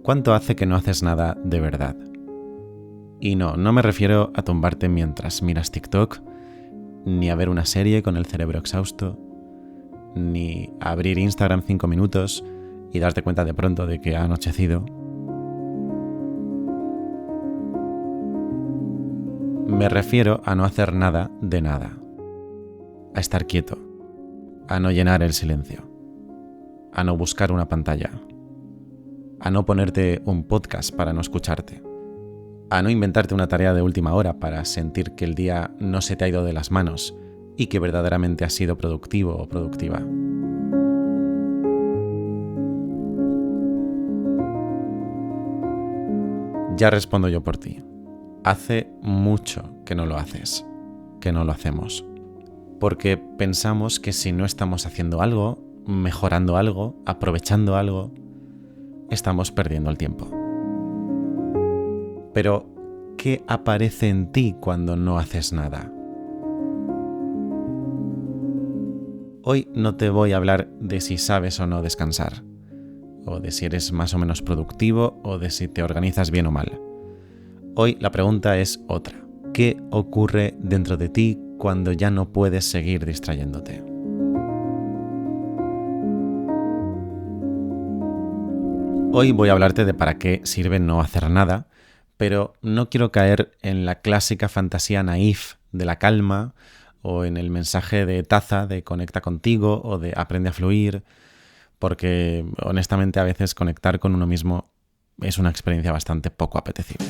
¿Cuánto hace que no haces nada de verdad? Y no me refiero a tumbarte mientras miras TikTok, ni a ver una serie con el cerebro exhausto, ni a abrir Instagram 5 minutos y darte cuenta de pronto de que ha anochecido. Me refiero a no hacer nada de nada, a estar quieto, a no llenar el silencio, a no buscar una pantalla, a no ponerte un podcast para no escucharte, a no inventarte una tarea de última hora para sentir que el día no se te ha ido de las manos y que verdaderamente has sido productivo o productiva. Ya respondo yo por ti. Hace mucho que no lo haces, que no lo hacemos. Porque pensamos que si no estamos haciendo algo, mejorando algo, aprovechando algo, estamos perdiendo el tiempo. Pero, ¿qué aparece en ti cuando no haces nada? Hoy no te voy a hablar de si sabes o no descansar, o de si eres más o menos productivo, o de si te organizas bien o mal. Hoy la pregunta es otra. ¿Qué ocurre dentro de ti cuando ya no puedes seguir distrayéndote? Hoy voy a hablarte de para qué sirve no hacer nada, pero no quiero caer en la clásica fantasía naif de la calma o en el mensaje de taza de conecta contigo o de aprende a fluir, porque honestamente a veces conectar con uno mismo es una experiencia bastante poco apetecible.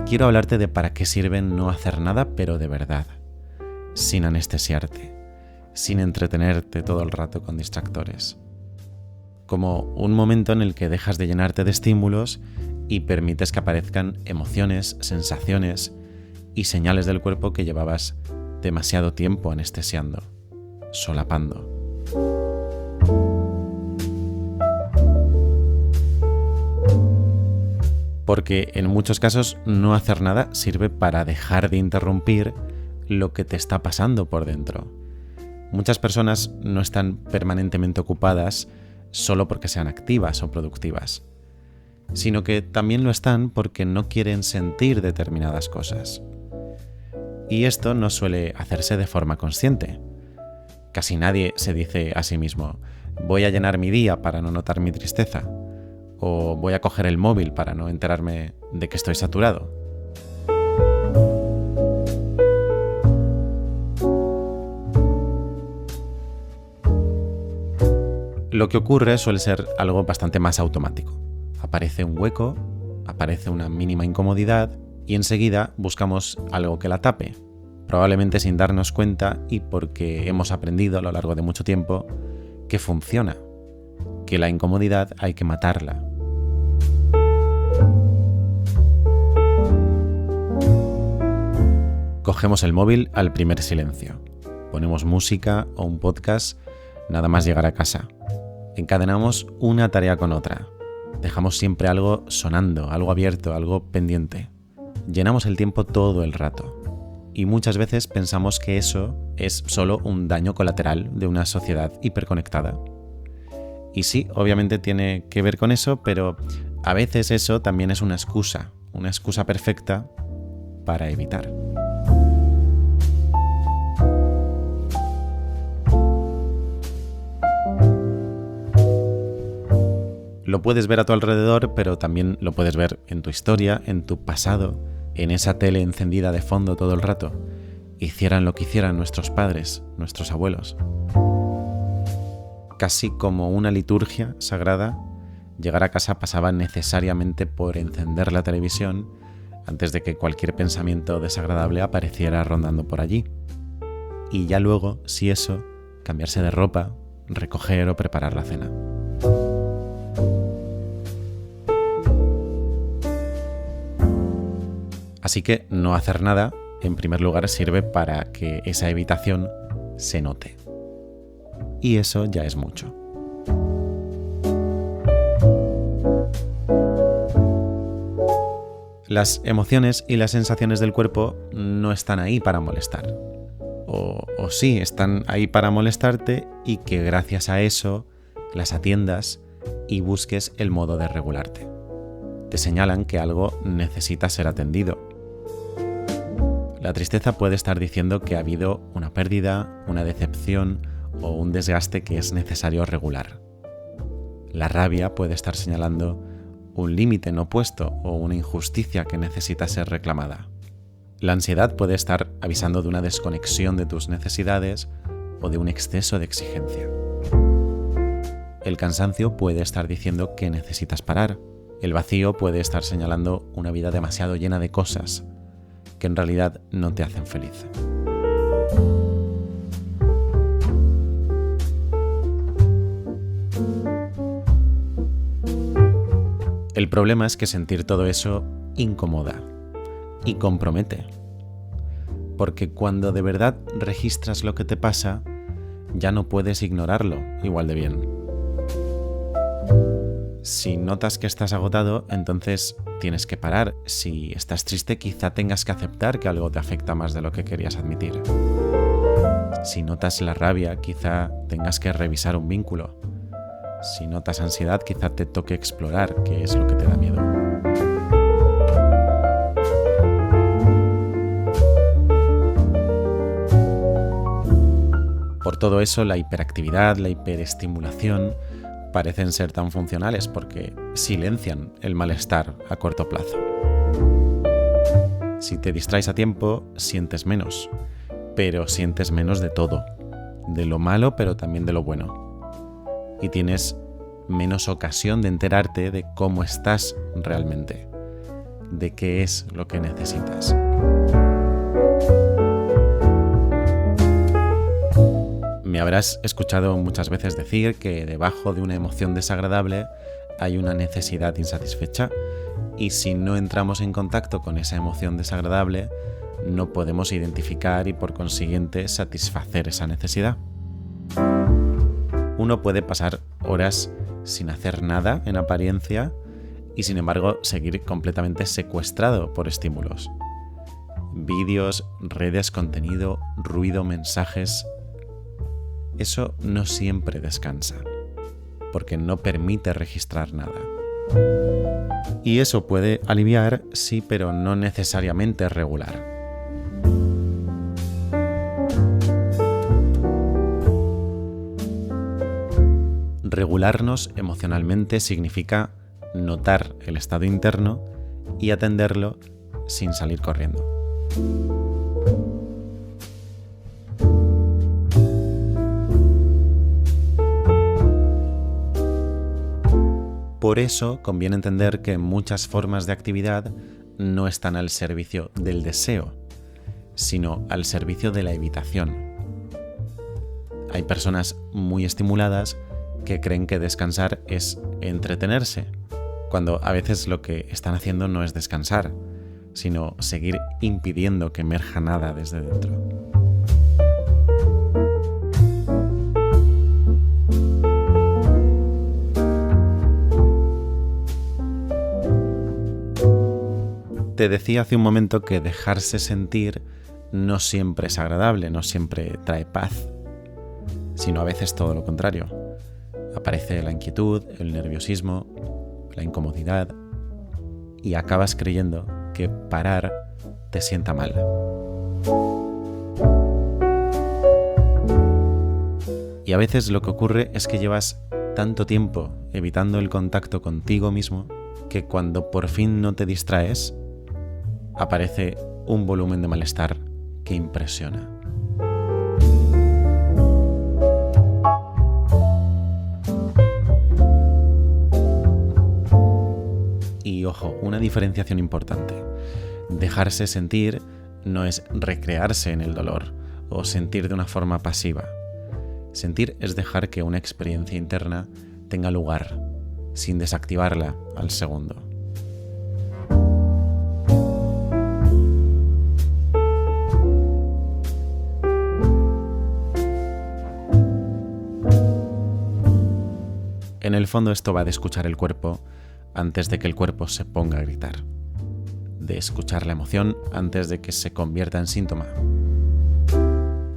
Quiero hablarte de para qué sirve no hacer nada, pero de verdad, sin anestesiarte, sin entretenerte todo el rato con distractores. Como un momento en el que dejas de llenarte de estímulos y permites que aparezcan emociones, sensaciones y señales del cuerpo que llevabas demasiado tiempo anestesiando, solapando. Porque en muchos casos no hacer nada sirve para dejar de interrumpir lo que te está pasando por dentro. Muchas personas no están permanentemente ocupadas solo porque sean activas o productivas, sino que también lo están porque no quieren sentir determinadas cosas. Y esto no suele hacerse de forma consciente. Casi nadie se dice a sí mismo, voy a llenar mi día para no notar mi tristeza, o voy a coger el móvil para no enterarme de que estoy saturado. Lo que ocurre suele ser algo bastante más automático. Aparece un hueco, aparece una mínima incomodidad y enseguida buscamos algo que la tape, probablemente sin darnos cuenta y porque hemos aprendido a lo largo de mucho tiempo que funciona, que la incomodidad hay que matarla. Cogemos el móvil al primer silencio, ponemos música o un podcast nada más llegar a casa. Encadenamos una tarea con otra. Dejamos siempre algo sonando, algo abierto, algo pendiente. Llenamos el tiempo todo el rato. Y muchas veces pensamos que eso es solo un daño colateral de una sociedad hiperconectada. Y sí, obviamente tiene que ver con eso, pero a veces eso también es una excusa perfecta para evitar. Lo puedes ver a tu alrededor, pero también lo puedes ver en tu historia, en tu pasado, en esa tele encendida de fondo todo el rato. Hicieran lo que hicieran nuestros padres, nuestros abuelos. Casi como una liturgia sagrada, llegar a casa pasaba necesariamente por encender la televisión antes de que cualquier pensamiento desagradable apareciera rondando por allí. Y ya luego, si eso, cambiarse de ropa, recoger o preparar la cena. Así que no hacer nada, en primer lugar, sirve para que esa evitación se note. Y eso ya es mucho. Las emociones y las sensaciones del cuerpo no están ahí para molestar. O sí, están ahí para molestarte y que gracias a eso las atiendas y busques el modo de regularte. Te señalan que algo necesita ser atendido. La tristeza puede estar diciendo que ha habido una pérdida, una decepción o un desgaste que es necesario regular. La rabia puede estar señalando un límite no puesto o una injusticia que necesita ser reclamada. La ansiedad puede estar avisando de una desconexión de tus necesidades o de un exceso de exigencia. El cansancio puede estar diciendo que necesitas parar. El vacío puede estar señalando una vida demasiado llena de cosas que en realidad no te hacen feliz. El problema es que sentir todo eso incomoda y compromete, porque cuando de verdad registras lo que te pasa, ya no puedes ignorarlo igual de bien. Si notas que estás agotado, entonces tienes que parar. Si estás triste, quizá tengas que aceptar que algo te afecta más de lo que querías admitir. Si notas la rabia, quizá tengas que revisar un vínculo. Si notas ansiedad, quizá te toque explorar qué es lo que te da miedo. Por todo eso, la hiperactividad, la hiperestimulación parecen ser tan funcionales porque silencian el malestar a corto plazo. Si te distraes a tiempo, sientes menos, pero sientes menos de todo, de lo malo pero también de lo bueno. Y tienes menos ocasión de enterarte de cómo estás realmente, de qué es lo que necesitas. Me habrás escuchado muchas veces decir que debajo de una emoción desagradable hay una necesidad insatisfecha y si no entramos en contacto con esa emoción desagradable, no podemos identificar y por consiguiente satisfacer esa necesidad. Uno puede pasar horas sin hacer nada en apariencia y sin embargo seguir completamente secuestrado por estímulos. Vídeos, redes, contenido, ruido, mensajes. Eso no siempre descansa, porque no permite registrar nada. Y eso puede aliviar, sí, pero no necesariamente regular. Regularnos emocionalmente significa notar el estado interno y atenderlo sin salir corriendo. Por eso conviene entender que muchas formas de actividad no están al servicio del deseo, sino al servicio de la evitación. Hay personas muy estimuladas que creen que descansar es entretenerse, cuando a veces lo que están haciendo no es descansar, sino seguir impidiendo que emerja nada desde dentro. Te decía hace un momento que dejarse sentir no siempre es agradable, no siempre trae paz, sino a veces todo lo contrario. Aparece la inquietud, el nerviosismo, la incomodidad y acabas creyendo que parar te sienta mal. Y a veces lo que ocurre es que llevas tanto tiempo evitando el contacto contigo mismo que cuando por fin no te distraes, aparece un volumen de malestar que impresiona. Y ojo, una diferenciación importante. Dejarse sentir no es recrearse en el dolor o sentir de una forma pasiva. Sentir es dejar que una experiencia interna tenga lugar, sin desactivarla al segundo. En el fondo esto va de escuchar el cuerpo antes de que el cuerpo se ponga a gritar. de escuchar la emoción antes de que se convierta en síntoma.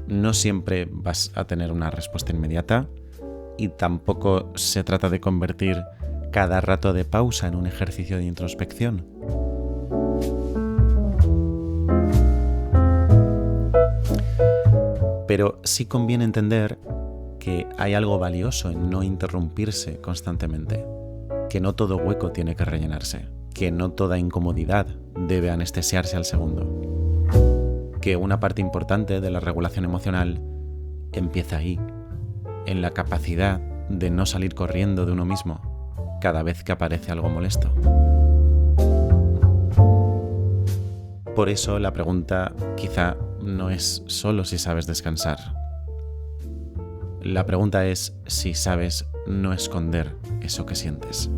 No siempre vas a tener una respuesta inmediata y tampoco se trata de convertir cada rato de pausa en un ejercicio de introspección. Pero sí conviene entender que hay algo valioso en no interrumpirse constantemente, que no todo hueco tiene que rellenarse, que no toda incomodidad debe anestesiarse al segundo, que una parte importante de la regulación emocional empieza ahí, en la capacidad de no salir corriendo de uno mismo cada vez que aparece algo molesto. Por eso la pregunta quizá no es solo si sabes descansar. La pregunta es si sabes no esconder eso que sientes.